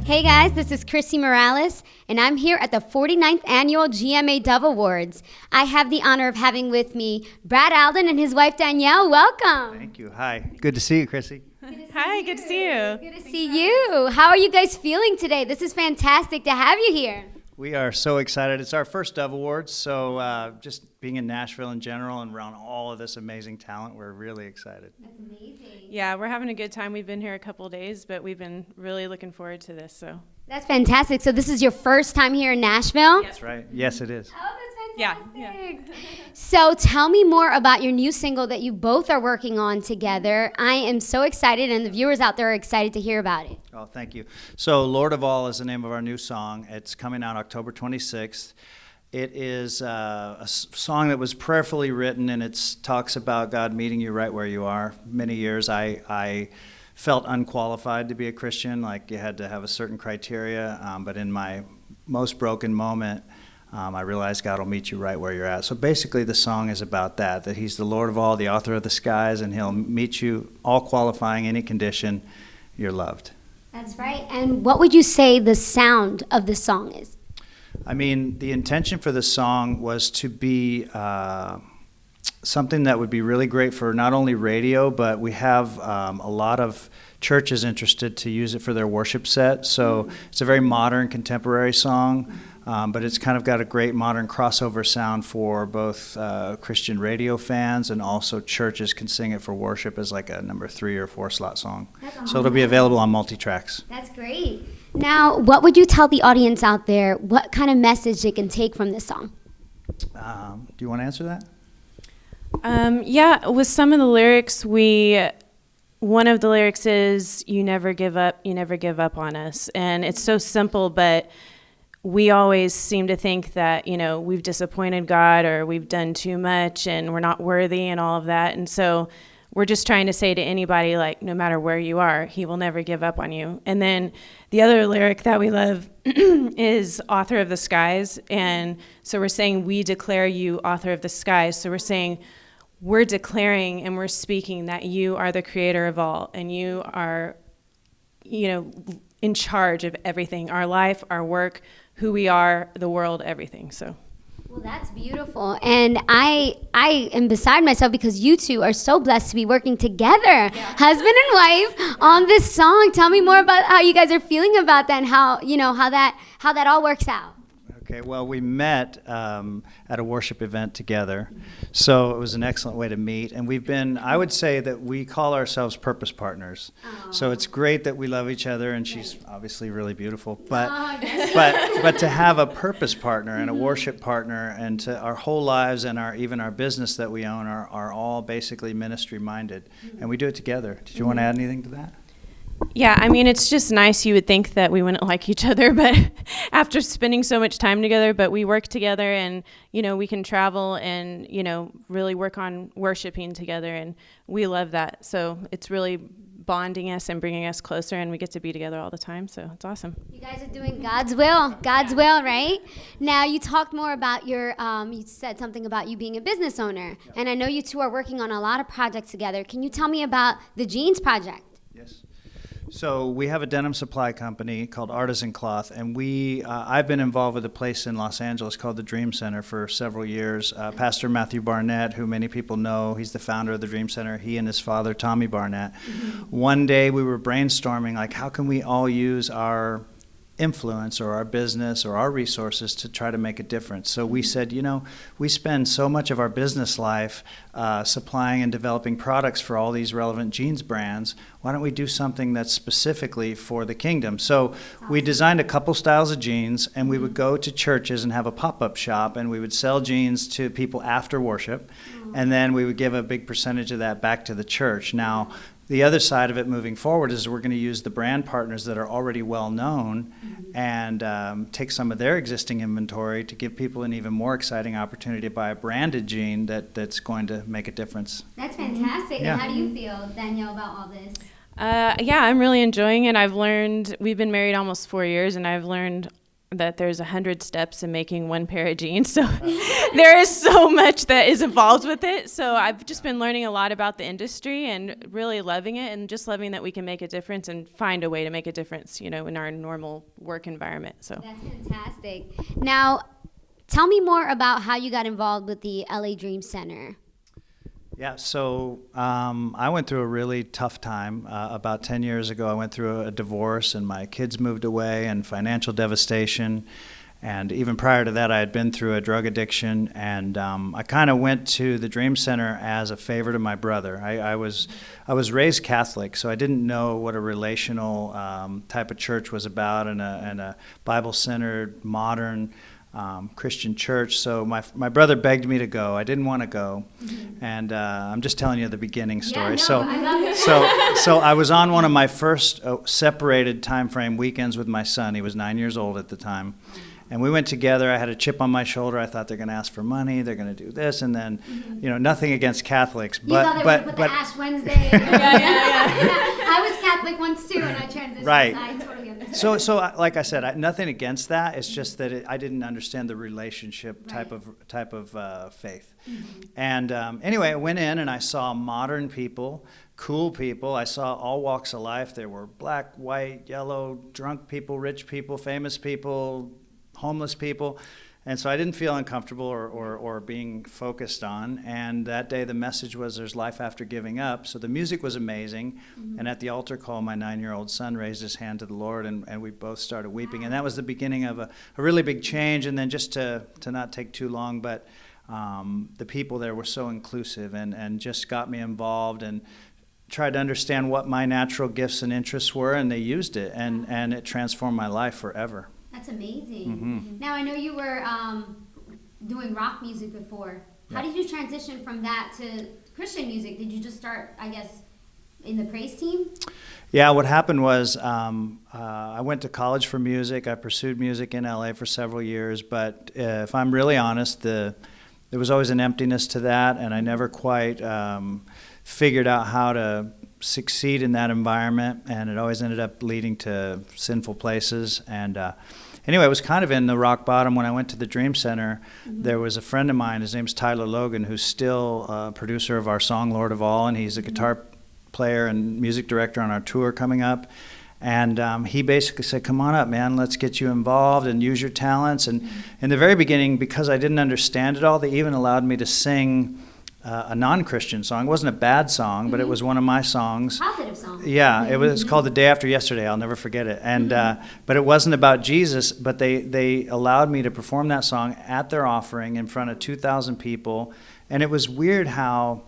Hey guys, this is Chrissy Morales, and I'm here at the 49th Annual GMA Dove Awards. I have the honor of having with me Brad Alden and his wife Danielle. Welcome. Thank you. Hi. Good to see you, Chrissy. Hi, good to see you. Good to see you. How are you guys feeling today? This is fantastic to have you here. We are so excited. It's our first Dove Awards, so just being in Nashville in general and around all of this amazing talent, we're really excited. That's amazing. Yeah, we're having a good time. We've been here a couple of days, but we've been really looking forward to this. So That's fantastic. So this is your first time here in Nashville? That's right. Yes, it is. Oh, that's fantastic. Yeah. So tell me more about your new single that you both are working on together. I am so excited, and the viewers out there are excited to hear about it. Oh, thank you. So Lord of All is the name of our new song. It's coming out October 26th. It is a song that was prayerfully written, and it talks about God meeting you right where you are. Many years I felt unqualified to be a Christian, like you had to have a certain criteria, but in my most broken moment, I realized God will meet you right where you're at. So basically the song is about that He's the Lord of all, the author of the skies, and He'll meet you all qualifying, any condition, you're loved. That's right. And what would you say the sound of the song is? I mean, the intention for the song was to be something that would be really great for not only radio, but we have a lot of churches interested to use it for their worship set. So it's a very modern, contemporary song, but it's kind of got a great modern crossover sound for both Christian radio fans, and also churches can sing it for worship as like a number 3 or 4 slot song. So it'll be available on multi-tracks. That's great. Now, what would you tell the audience out there, what kind of message they can take from this song? Do you want to answer that? Yeah, with some of the lyrics, one of the lyrics is, you never give up on us. And it's so simple, but we always seem to think that, we've disappointed God, or we've done too much and we're not worthy and all of that. And so we're just trying to say to anybody, like, no matter where you are, He will never give up on you. And then the other lyric that we love is author of the skies. And so we're saying, we declare you author of the skies. So we're saying, we're declaring and we're speaking that you are the creator of all, and you are, in charge of everything, our life, our work, who we are, the world, everything. So. Well, that's beautiful. And I am beside myself because you two are so blessed to be working together, husband and wife, on this song. Tell me more about how you guys are feeling about that, and how that all works out. Okay, well, we met at a worship event together, so it was an excellent way to meet. And I would say that we call ourselves purpose partners. Aww. So it's great that we love each other, and she's obviously really beautiful. But but to have a purpose partner and a worship partner, and to our whole lives and even our business that we own are all basically ministry minded, and we do it together. Did you want to add anything to that? Yeah, I mean, it's just nice. You would think that we wouldn't like each other, but after spending so much time together, but we work together, and, we can travel and, really work on worshiping together, and we love that. So it's really bonding us and bringing us closer, and we get to be together all the time, so it's awesome. You guys are doing God's will, right? Now, you talked more about you said something about you being a business owner, and I know you two are working on a lot of projects together. Can you tell me about the jeans project? Yes. So we have a denim supply company called Artisan Cloth, and I've been involved with a place in Los Angeles called the Dream Center for several years. Pastor Matthew Barnett, who many people know, he's the founder of the Dream Center, he and his father, Tommy Barnett. Mm-hmm. One day we were brainstorming, like, how can we all use our influence or our business or our resources to try to make a difference. So we said, we spend so much of our business life supplying and developing products for all these relevant jeans brands. Why don't we do something that's specifically for the kingdom? So we designed a couple styles of jeans, and we would go to churches and have a pop-up shop, and we would sell jeans to people after worship, and then we would give a big percentage of that back to the church. Now, the other side of it moving forward is we're going to use the brand partners that are already well known and take some of their existing inventory to give people an even more exciting opportunity to buy a branded jean that's going to make a difference. That's fantastic. Yeah. And how do you feel, Danielle, about all this? Yeah, I'm really enjoying it. We've been married almost 4 years, and I've learned that there's 100 steps in making one pair of jeans. So there is so much that is involved with it. So I've just been learning a lot about the industry and really loving it, and just loving that we can make a difference and find a way to make a difference, in our normal work environment. So That's fantastic. Now, tell me more about how you got involved with the LA Dream Center. Yeah, so I went through a really tough time. About 10 years ago, I went through a divorce, and my kids moved away, and financial devastation. And even prior to that, I had been through a drug addiction, and I kind of went to the Dream Center as a favor to my brother. I was raised Catholic, so I didn't know what a relational type of church was about, and a Bible-centered, modern Christian church. So my brother begged me to go. I didn't want to go, and I'm just telling you the beginning story. I love it. So I was on one of my first separated time frame weekends with my son. He was 9 years old at the time. And we went together. I had a chip on my shoulder. I thought they're going to ask for money. They're going to do this, and then, nothing against Catholics, You thought they were going to put the Ash Wednesday. I was Catholic once too, and I transitioned. Right. So I totally understand. So like I said, nothing against that. It's just that I didn't understand the relationship type of faith. And anyway, I went in and I saw modern people, cool people. I saw all walks of life. There were black, white, yellow, drunk people, rich people, famous people, homeless people. And so I didn't feel uncomfortable or being focused on. And that day the message was there's life after giving up. So the music was amazing. And at the altar call, my 9-year-old son raised his hand to the Lord, and we both started weeping. And that was the beginning of a really big change. And then just to not take too long, but the people there were so inclusive and just got me involved and tried to understand what my natural gifts and interests were, and they used it. And it transformed my life forever. That's amazing. Now, I know you were doing rock music before. How did you transition from that to Christian music? Did you just start, I guess, in the praise team? Yeah, what happened was I went to college for music. I pursued music in LA for several years, but if I'm really honest, there was always an emptiness to that, and I never quite figured out how to succeed in that environment, and it always ended up leading to sinful places. And anyway, it was kind of in the rock bottom when I went to the Dream Center. There was a friend of mine, his name's Tyler Logan, who's still a producer of our song Lord of All, and he's a guitar player and music director on our tour coming up. And he basically said, come on up, man, let's get you involved and use your talents. And in the very beginning, because I didn't understand it all, they even allowed me to sing a non-Christian song. It wasn't a bad song, but it was one of my songs. Positive song. Yeah, it was called The Day After Yesterday. I'll never forget it. And but it wasn't about Jesus, but they allowed me to perform that song at their offering in front of 2,000 people. And it was weird how,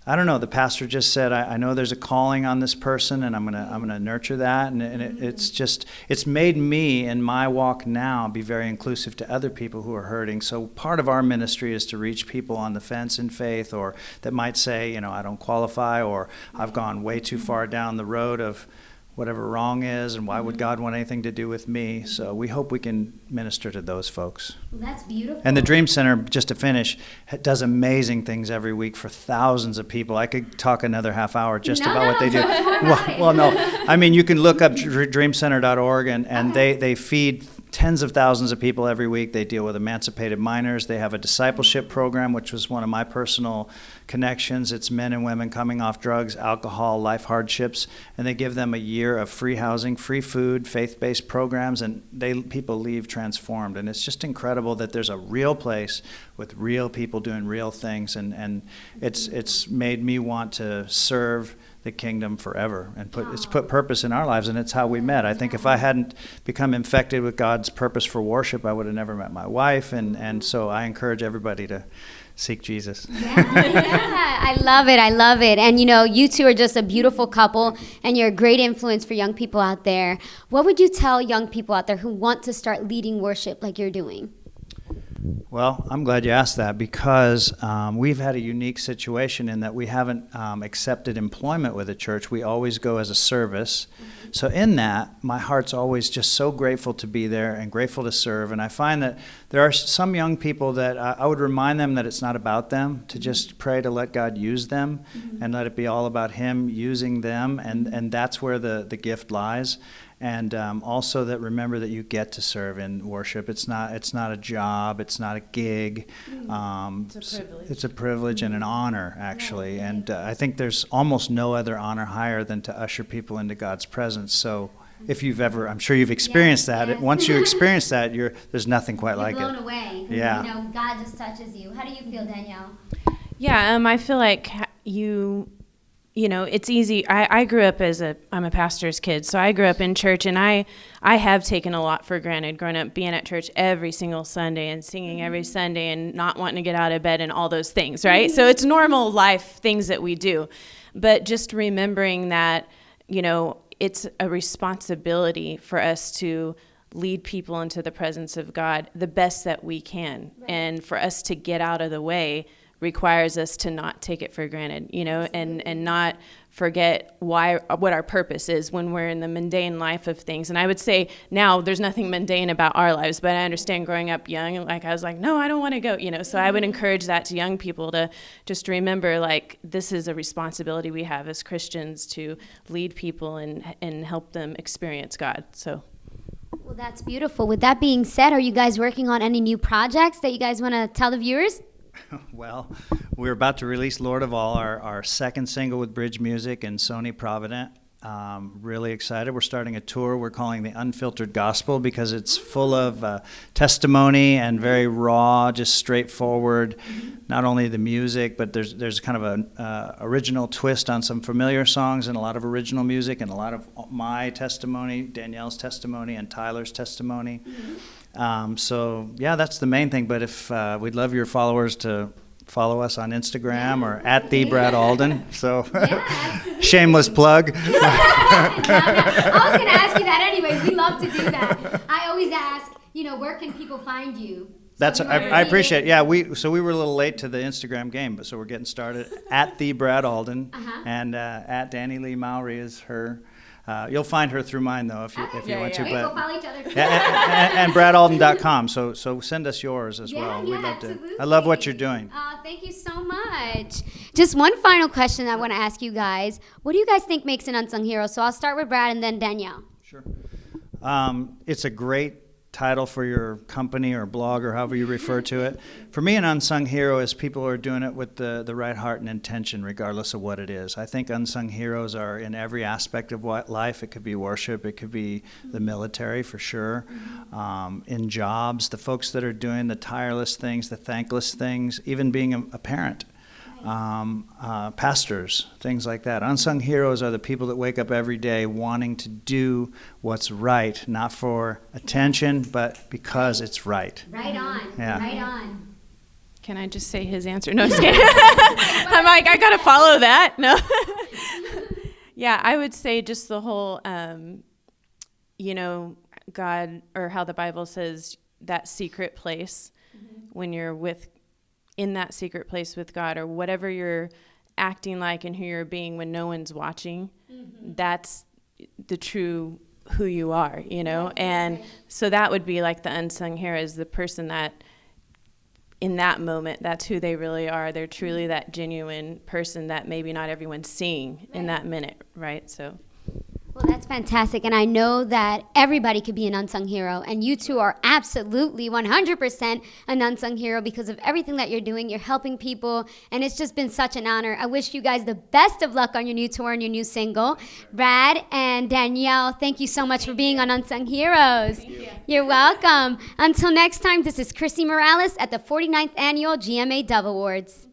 I don't know, the pastor just said, I know there's a calling on this person, and I'm gonna nurture that. And it's made me in my walk now be very inclusive to other people who are hurting. So part of our ministry is to reach people on the fence in faith, or that might say, I don't qualify, or I've gone way too far down the road of whatever wrong is, and why would God want anything to do with me? So we hope we can minister to those folks. Well, that's beautiful. And the Dream Center, just to finish, does amazing things every week for thousands of people. I could talk another half hour about what they do. Well, no. I mean, you can look up dreamcenter.org, and they feed tens of thousands of people every week. They deal with emancipated minors. They have a discipleship program, which was one of my personal connections. It's men and women coming off drugs, alcohol, life hardships, and they give them a year of free housing, free food, faith-based programs, and people leave transformed. And it's just incredible that there's a real place with real people doing real things, and it's made me want to serve the kingdom forever, and it's put purpose in our lives, and it's how we met. I think if I hadn't become infected with God's purpose for worship, I would have never met my wife, and so I encourage everybody to seek Jesus. Yeah, I love it. And you two are just a beautiful couple, and you're a great influence for young people out there. What would you tell young people out there who want to start leading worship like you're doing? Well, I'm glad you asked that, because we've had a unique situation in that we haven't accepted employment with a church. We always go as a service. So in that, my heart's always just so grateful to be there and grateful to serve. And I find that there are some young people that I would remind them that it's not about them, to just pray to let God use them and let it be all about Him using them. And that's where the gift lies. and also that remember that you get to serve in worship. It's not a job. It's not a gig. It's a privilege. It's a privilege and an honor, actually. And I think there's almost no other honor higher than to usher people into God's presence. So if you've ever, I'm sure you've experienced that. Yes. Once you experience that, there's nothing quite like blown it. away. Yeah. You know, God just touches you. How do you feel, Danielle? Yeah, I feel like you know, it's easy. I grew up I'm a pastor's kid, so I grew up in church, and I have taken a lot for granted growing up, being at church every single Sunday and singing every Sunday and not wanting to get out of bed and all those things, right? So it's normal life things that we do. But just remembering that, you know, it's a responsibility for us to lead people into the presence of God the best that we can. Right. And for us to get out of the way requires us to not take it for granted, you know, and not forget what our purpose is when we're in the mundane life of things. And I would say now there's nothing mundane about our lives, but I understand growing up young, like I was like, no, I don't want to go, you know. So I would encourage that to young people to just remember, like, this is a responsibility we have as Christians to lead people and help them experience God. So. Well, that's beautiful. With that being said, are you guys working on any new projects that you guys want to tell the viewers? Well, we're about to release Lord of All, our second single with Bridge Music and Sony Provident. Really excited. We're starting a tour we're calling the Unfiltered Gospel because it's full of testimony and very raw, just straightforward. Not only the music, but there's kind of an original twist on some familiar songs and a lot of original music and a lot of my testimony, Danielle's testimony, and Tyler's testimony. So yeah, that's the main thing. But if we'd love your followers to follow us on Instagram or at the Brad Alden. So shameless plug. I was going to ask you that anyways. We love to do that. I always ask, you know, where can people find you? I appreciate it. Yeah, we were a little late to the Instagram game, but so we're getting started at the Brad Alden, and at Danny Lee Mowry is her. You'll find her through mine though if you want to. We But go follow each other. and bradalden.com. So send us yours as well. We'd love absolutely. to. I love what you're doing. Thank you so much. Just one final question I want to ask you guys. What do you guys think makes an unsung hero? So I'll start with Brad and then Danielle. Sure. It's a great title for your company or blog or however you refer to it. For me, an unsung hero is people who are doing it with the right heart and intention, regardless of what it is. I think unsung heroes are in every aspect of life. It could be worship, it could be the military for sure, in jobs, the folks that are doing the tireless things, the thankless things, even being a parent. Pastors, things like that. Unsung heroes are the people that wake up every day wanting to do what's right, not for attention, but because it's right. Right on. Yeah. Right on. Can I just say his answer? No, I'm just kidding. I'm like, I got to follow that. No. Yeah, I would say just the whole, you know, God, or how the Bible says that secret place, when you're in that secret place with God, or whatever you're acting like and who you're being when no one's watching, that's the true who you are, you know? And so that would be like the unsung hero, is the person that in that moment, that's who they really are. They're truly that genuine person that maybe not everyone's seeing in that minute, right? So. Well, that's fantastic. And I know that everybody could be an unsung hero. And you two are absolutely 100% an unsung hero because of everything that you're doing. You're helping people. And it's just been such an honor. I wish you guys the best of luck on your new tour and your new single. Brad and Danielle, thank you so much for being on Unsung Heroes. Thank you. You're welcome. Until next time, this is Chrissy Morales at the 49th Annual GMA Dove Awards.